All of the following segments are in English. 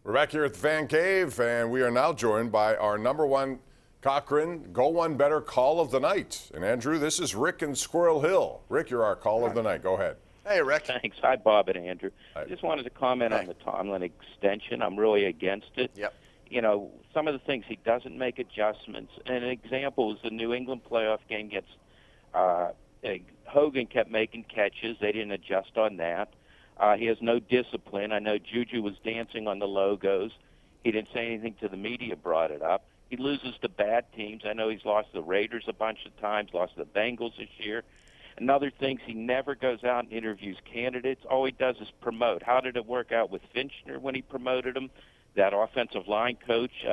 We're back here at the Fan Cave, and we are now joined by our number one Cochrane Go One Better Call of the Night. And Andrew, this is Rick in Squirrel Hill. Rick, you're our Call of the Night. Go ahead. Hey, Rick. Thanks. Hi, Bob and Andrew. Hi. I just wanted to comment on the Tomlin extension. I'm really against it. Yep. You know, some of the things he doesn't make adjustments. And an example is the New England playoff game against Hogan kept making catches. They didn't adjust on that. He has no discipline. I know Juju was dancing on the logos. He didn't say anything to the media, brought it up. He loses to bad teams. I know he's lost to the Raiders a bunch of times, lost to the Bengals this year. Another thing, he never goes out and interviews candidates. All he does is promote. How did it work out with Finchner when he promoted him? That offensive line coach,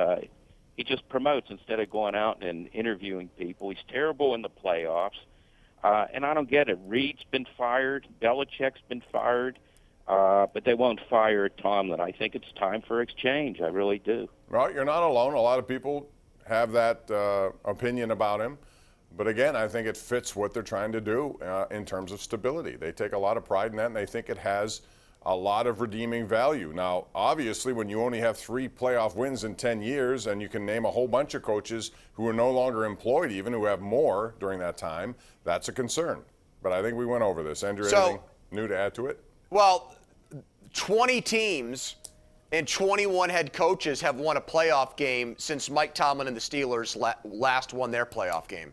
he just promotes instead of going out and interviewing people. He's terrible in the playoffs. And I don't get it. Reed's been fired. Belichick's been fired. But they won't fire Tomlin. I think it's time for exchange. I really do. Well, you're not alone. A lot of people have that opinion about him. But again, I think it fits what they're trying to do in terms of stability. They take a lot of pride in that, and they think it has a lot of redeeming value. Now, obviously, when you only have 3 playoff wins in 10 years, and you can name a whole bunch of coaches who are no longer employed, even who have more during that time, that's a concern. But I think we went over this. Andrew, anything new to add to it? Well, 20 teams and 21 head coaches have won a playoff game since Mike Tomlin and the Steelers last won their playoff game.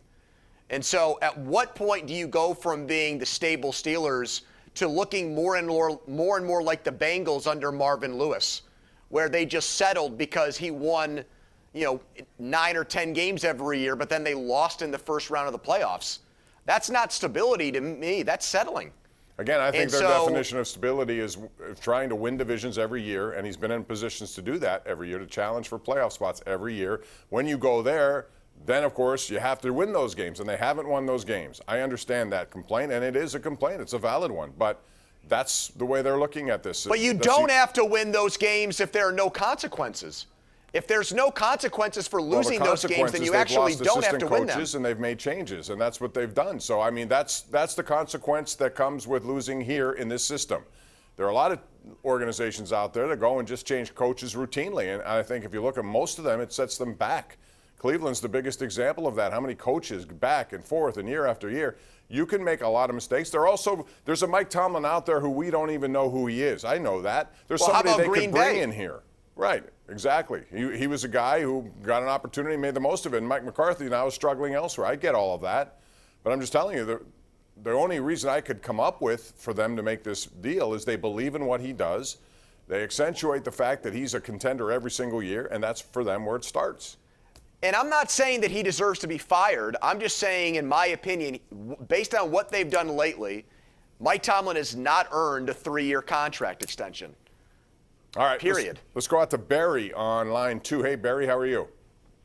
And so at what point do you go from being the stable Steelers to looking more and more like the Bengals under Marvin Lewis, where they just settled because he won, 9 or 10 games every year, but then they lost in the first round of the playoffs? That's not stability to me. That's settling. Again, I think their definition of stability is trying to win divisions every year, and he's been in positions to do that every year, to challenge for playoff spots every year. When you go there, then, of course, you have to win those games, and they haven't won those games. I understand that complaint, and it is a complaint. It's a valid one, but that's the way they're looking at this. But you don't have to win those games if there are no consequences. If there's no consequences for losing those games, then you actually don't have to win them. And they've made changes, and that's what they've done. So, I mean, that's the consequence that comes with losing here in this system. There are a lot of organizations out there that go and just change coaches routinely, and I think if you look at most of them, it sets them back. Cleveland's the biggest example of that. How many coaches back and forth and year after year? You can make a lot of mistakes. There's a Mike Tomlin out there who we don't even know who he is. I know that. There's somebody they could bring in here. Right, exactly. He was a guy who got an opportunity, made the most of it. And Mike McCarthy now is struggling elsewhere. I get all of that. But I'm just telling you, the only reason I could come up with for them to make this deal is they believe in what he does. They accentuate the fact that he's a contender every single year, and that's for them where it starts. And I'm not saying that he deserves to be fired. I'm just saying, in my opinion, based on what they've done lately, Mike Tomlin has not earned a 3-year contract extension. All right. Period. Let's go out to Barry on line 2. Hey, Barry, how are you?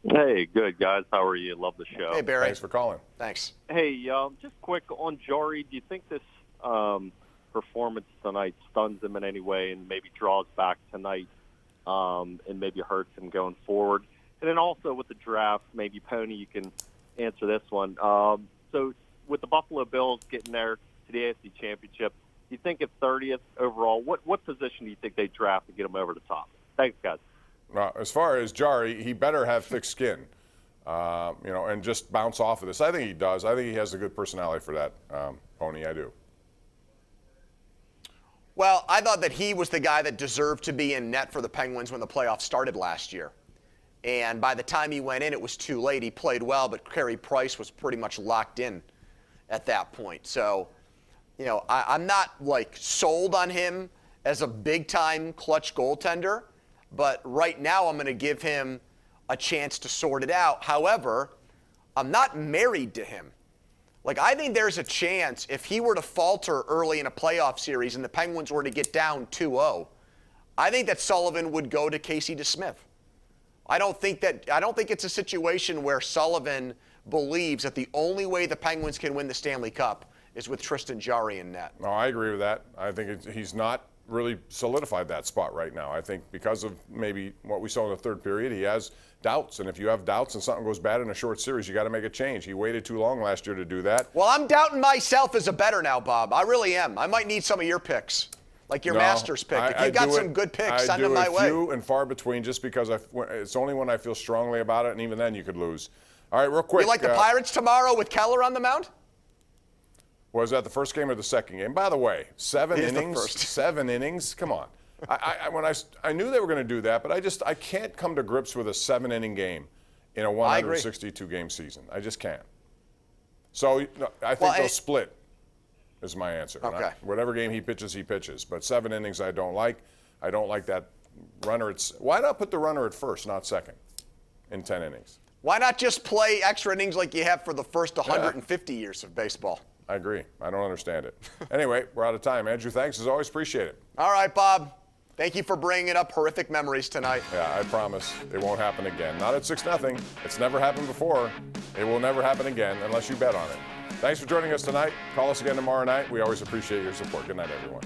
Hey, good, guys. How are you? Love the show. Hey, Barry. Thanks for calling. Thanks. Hey, just quick on Jari. Do you think this performance tonight stuns him in any way and maybe draws back tonight and maybe hurts him going forward? And then also with the draft, maybe, Pony, you can answer this one. So with the Buffalo Bills getting there to the AFC Championship, do you think at 30th overall, what position do you think they draft to get him over the top? Thanks, guys. As far as Jari, he better have thick skin, and just bounce off of this. I think he does. I think he has a good personality for that, Pony. I do. Well, I thought that he was the guy that deserved to be in net for the Penguins when the playoffs started last year. And by the time he went in, it was too late. He played well, but Carey Price was pretty much locked in at that point. So, I'm not, sold on him as a big-time clutch goaltender. But right now, I'm going to give him a chance to sort it out. However, I'm not married to him. I think there's a chance if he were to falter early in a playoff series and the Penguins were to get down 2-0, I think that Sullivan would go to Casey DeSmith. I don't think it's a situation where Sullivan believes that the only way the Penguins can win the Stanley Cup is with Tristan Jarry in net. No, I agree with that. I think he's not really solidified that spot right now. I think because of maybe what we saw in the third period, he has doubts. And if you have doubts and something goes bad in a short series, you got to make a change. He waited too long last year to do that. Well, I'm doubting myself as a bettor now, Bob. I really am. I might need some of your picks. Like your No, Masters pick. If I you got do some it- good picks, I send do them my it way. few and far between, just because it's only when I feel strongly about it, and even then you could lose. All right, real quick. You like the Pirates tomorrow with Keller on the mound? Was that the first game or the second game? By the way, 7 It is the innings. first. 7 innings. Come on. I knew they were going to do that, but I can't come to grips with a 7-inning game in a 162 game season. I just can't. So I think they'll split. Is my answer. Okay. Whatever game he pitches. But 7 innings I don't like. I don't like that runner. Why not put the runner at first, not second, in 10 innings? Why not just play extra innings like you have for the first 150 years of baseball? I agree. I don't understand it. Anyway, we're out of time. Andrew, thanks as always. Appreciate it. All right, Bob. Thank you for bringing up horrific memories tonight. Yeah, I promise it won't happen again. Not at 6-0. It's never happened before. It will never happen again unless you bet on it. Thanks for joining us tonight. Call us again tomorrow night. We always appreciate your support. Good night, everyone.